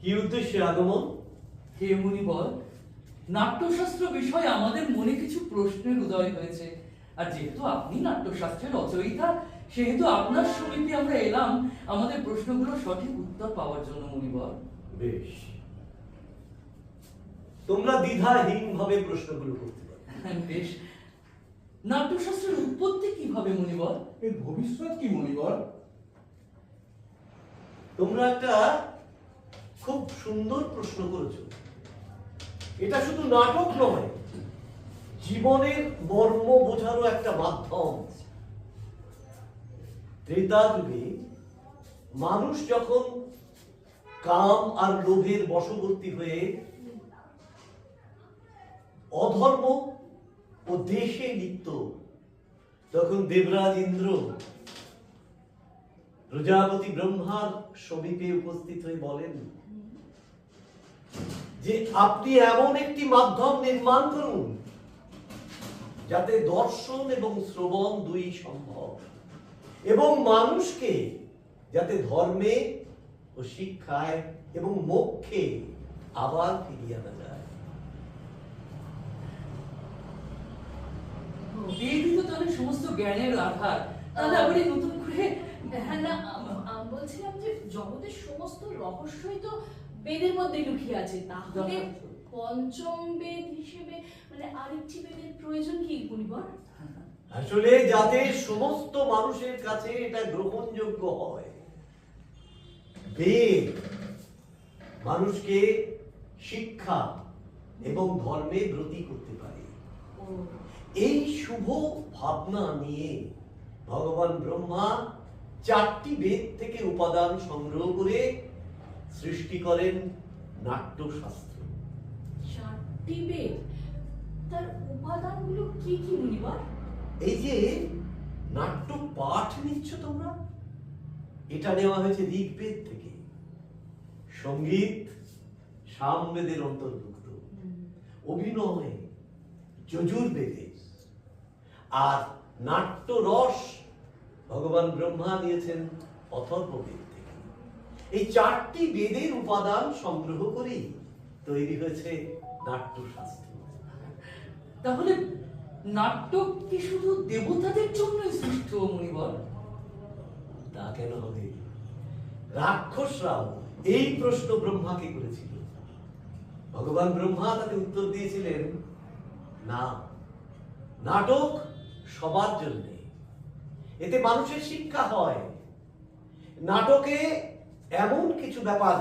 কি উদ্দেশ্যে আগমন? হে মুনিবর, নাট্যশাস্ত্র বিষয়ে আমাদের মনে কিছু প্রশ্নের উদয় হয়েছে। আর যেহেতু আপনি নাট্যশাস্ত্রের রচয়িতা, সেহেতু আপনার সমীপে আমরা এলাম আমাদের প্রশ্নগুলোর সঠিক উত্তর পাওয়ার জন্য মুনিবর। বেশ, তোমরা দ্বিধাহীন ভাবে প্রশ্নগুলো করতে পারো। বেশ, নাট্যশাস্ত্রের উৎপত্তি কিভাবে মুনিবর? এর ভবিষ্যৎ কি মনিবর? তোমরা একটা খুব সুন্দর প্রশ্ন করেছো। এটা শুধু নাটক নয়, জীবনের মর্ম বোঝারও একটা মাধ্যম। ত্রেতা যুগে মানুষ যখন কাম আর লোভের বশবর্তী হয়ে অধর্ম ও দেশে লিপ্ত, তখন দেবরাজ ইন্দ্র প্রজাপতি ব্রহ্মার সমীপে উপস্থিত হয়ে বলেন যে আপনি এমন একটি মাধ্যম নির্মাণ করুন যাতে দর্শন এবং শ্রবণ দুই সম্ভব, এবং মানুষকে যাতে ধর্মে ও শিক্ষায় এবং মোক্ষে আবার ফিরিয়ে আনা যায়। বেদই তো তাহলে সমস্ত জ্ঞানের আধার, তাহলে আবার এই নতুন করে না, বলছিলাম যে জগতের সমস্ত রহস্যই তো বেদের মধ্যে লুকিয়ে আছে, তাহলে পঞ্চম বেদ হিসেবে মানে আরেকটি বেদের প্রয়োজন কি মুনিবর? আসলে যাতে সমস্ত মানুষের কাছে এটা গ্রহণযোগ্য হয়, বেদ মানুষকে শিক্ষা এবং ধর্মে ব্রতী করতে পারে। এই শুভ ভাবনা নিয়ে ভগবান ব্রহ্মা 4টি বেদ থেকে উপাদান সংগ্রহ করে সৃষ্টি করেন নাট্যশাস্ত্র। 4টি বেদ, তার উপাদানগুলো কি কি মুনিবর? এই যে নাট্য পাঠ নিচ্ছ তোমরা, এটা নেওয়া হয়েছে ঋগ্বেদ থেকে। সঙ্গীত সামবেদের অন্তর্ভুক্ত, অভিনয় যজুর্বেদে, আর নাট্য রস ভগবান ব্রহ্মা দিয়েছেন অথর্ববেদ থেকে। এই 4টি বেদের উপাদান সংগ্রহ করেই তৈরি হয়েছে নাট্যশাস্ত্র। তাহলে নাটক কি শুধু দেবতাদের জন্যই সৃষ্ট মুনিবর? তা কেন হবে? রাক্ষসরাও এই প্রশ্ন ব্রহ্মাকে করেছিল। ভগবান ব্রহ্মা তাকে উত্তর দিয়েছিলেন, না, নাটক সবার জন্য, এতে মানুষের শিক্ষা হয়। নাটকে এমন কিছু ব্যাপার